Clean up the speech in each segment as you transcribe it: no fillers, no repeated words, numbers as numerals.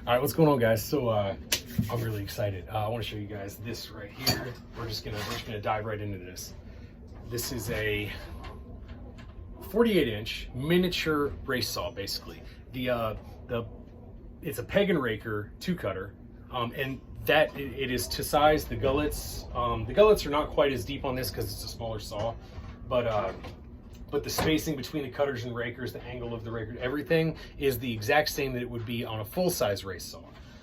All right, what's going on, guys? So I'm really excited. I want to show you guys this right here. We're just gonna dive right into this. This is a 48-inch miniature race saw, basically. It's a peg and raker two cutter, and that it is to size. The gullets are not quite as deep on this because it's a smaller saw, but the spacing between the cutters and rakers, the angle of the raker, everything is the exact same that it would be on a full-size race saw.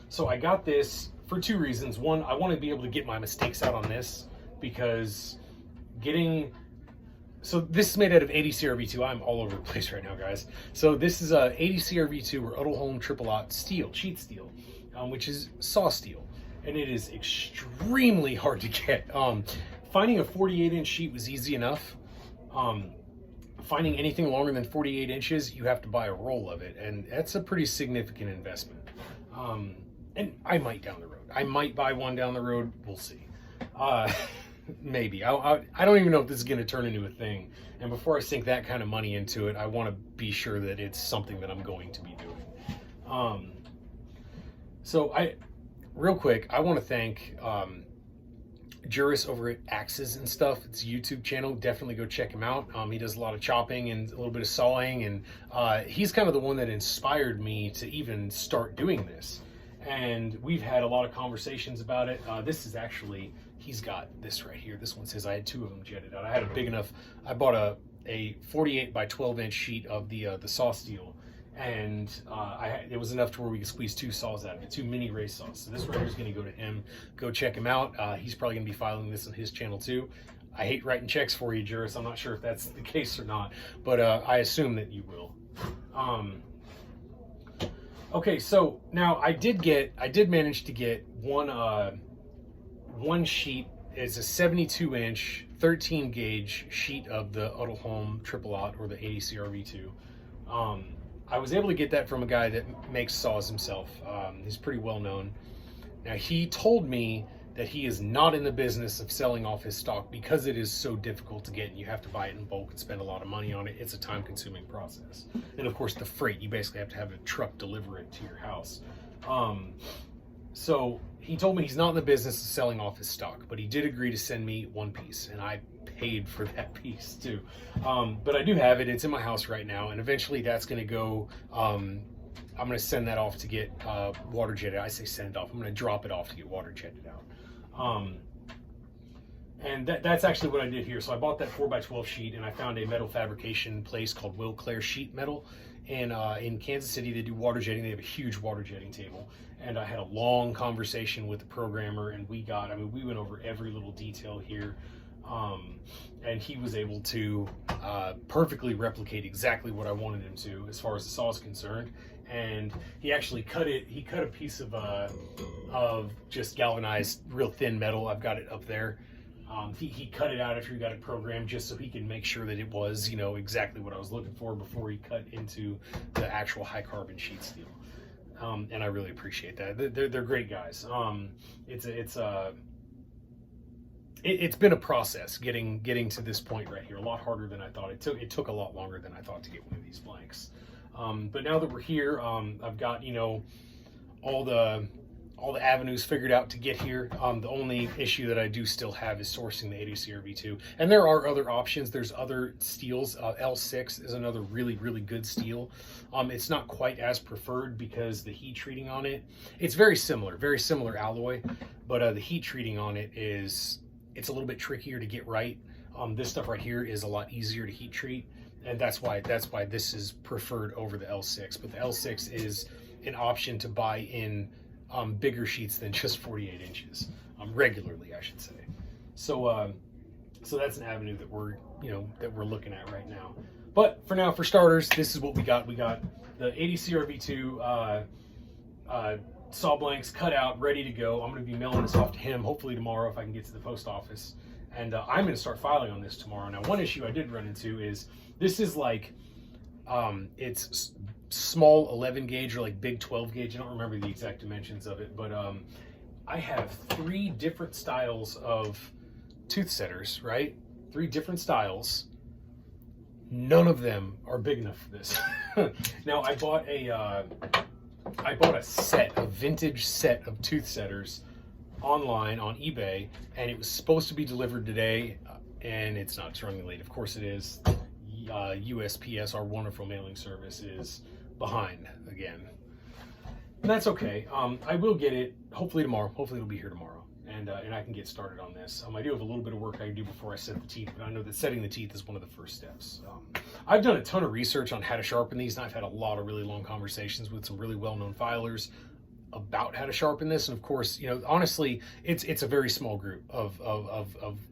So I got this for two reasons. One, I want to be able to get my mistakes out on this because so this is made out of 80 CRV2. I'm all over the place right now, guys. So this is a 80 CRV2 or Udalholm Triple Aught steel, sheet steel, which is saw steel, and it is extremely hard to get. Finding a 48-inch sheet was easy enough. Finding anything longer than 48 inches, you have to buy a roll of it, and that's a pretty significant investment. And I might down the road. I might buy one down the road. We'll see. Maybe. I don't even know if this is going to turn into a thing. And before I sink that kind of money into it, I want to be sure that it's something that I'm going to be doing. Real quick, I want to thank Juris over at Axes and Stuff. It's a YouTube channel. Definitely go check him out. He does a lot of chopping and a little bit of sawing, and he's kind of the one that inspired me to even start doing this. And we've had a lot of conversations about it. This is actually, he's got this right here. This one says I had two of them jetted out. I had a big enough, I bought a 48 by 12 inch sheet of the saw steel, and it was enough to where we could squeeze two saws out of it, two mini race saws. So this right here is going to go to him. Go check him out. He's probably going to be filing this on his channel too. I hate writing checks for you, Juris. I'm not sure if that's the case or not, but I assume that you will. Okay, so now I did manage to get one sheet. Is a 72-inch 13 gauge sheet of the Udalholm Triple Aught or the 80 CRV2. I was able to get that from a guy that makes saws himself. He's pretty well known. Now, he told me that he is not in the business of selling off his stock because it is so difficult to get, and you have to buy it in bulk and spend a lot of money on it. It's a time-consuming process. And of course, the freight, you basically have to have a truck deliver it to your house. So he told me he's not in the business of selling off his stock, but he did agree to send me one piece, and I paid for that piece too. But I do have it. It's in my house right now, and eventually that's going to go. I'm going to send that off to get water jetted. I say send off. I'm going to drop it off to get water jetted out. And that's actually what I did here. So I bought that 4x12 sheet, and I found a metal fabrication place called Will Clare Sheet Metal. And in Kansas City, they do water jetting. They have a huge water jetting table. And I had a long conversation with the programmer, and we went over every little detail here. And he was able to perfectly replicate exactly what I wanted him to as far as the saw is concerned. And he actually cut a piece of just galvanized, real thin metal. I've got it up there. He cut it out after he got it programmed just so he can make sure that it was, exactly what I was looking for before he cut into the actual high carbon sheet steel. And I really appreciate that. They're great guys. It's been a process getting to this point right here. A lot harder than I thought. It took a lot longer than I thought to get one of these blanks. But now that we're here, I've got all the avenues figured out to get here. The only issue that I do still have is sourcing the 80 CRV2, and there are other options. There's other steels. L6 is another really good steel. It's not quite as preferred because the heat treating on it, it's very similar alloy, but the heat treating on it it's a little bit trickier to get right. This stuff right here is a lot easier to heat treat, and that's why this is preferred over the L6. But the L6 is an option to buy in bigger sheets than just 48 inches, regularly, I should say. So that's an avenue that we're looking at right now. But for now, for starters, this is what we got. We got the 80 CRV2 saw blanks cut out, ready to go. I'm going to be mailing this off to him hopefully tomorrow if I can get to the post office. And I'm going to start filing on this tomorrow. Now, one issue I did run into is this is like, it's small 11 gauge or like big 12 gauge. I don't remember the exact dimensions of it, but I have 3 different styles of tooth setters, right? 3 different styles. None of them are big enough for this. Now, I bought I bought a vintage set of tooth setters online on eBay, and it was supposed to be delivered today, and it's not. It's running late. Of course it is. USPS, our wonderful mailing service, is behind again. And that's okay. I will get it hopefully tomorrow. Hopefully it'll be here tomorrow, and I can get started on this. I do have a little bit of work I can do before I set the teeth, but I know that setting the teeth is one of the first steps. I've done a ton of research on how to sharpen these, and I've had a lot of really long conversations with some really well-known filers about how to sharpen this. And of course, honestly, it's a very small group of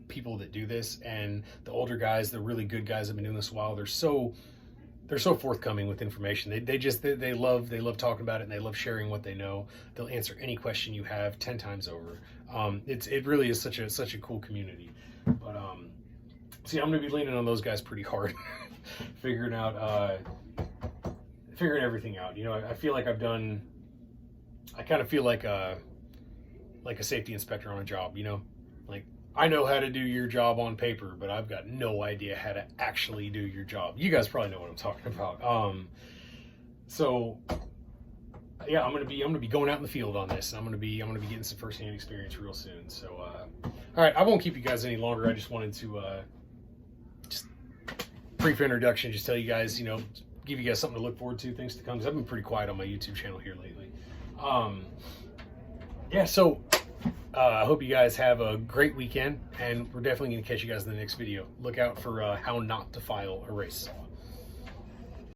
people that do this, and the older guys, the really good guys, have been doing this a while. They're so forthcoming with information. They love talking about it, and they love sharing what they know. They'll answer any question you have 10 times over. It really is such a cool community. But see, I'm gonna be leaning on those guys pretty hard, figuring everything out. I feel like I kind of feel like a safety inspector on a job. Like, I know how to do your job on paper, but I've got no idea how to actually do your job. You guys probably know what I'm talking about. So yeah, I'm gonna be going out in the field on this, and I'm gonna be getting some firsthand experience real soon. So all right, I won't keep you guys any longer. I just wanted to just brief introduction, just tell you guys, give you guys something to look forward to, things to come. 'Cause I've been pretty quiet on my YouTube channel here lately. Yeah, so I hope you guys have a great weekend, and we're definitely going to catch you guys in the next video. Look out for how not to file a race saw.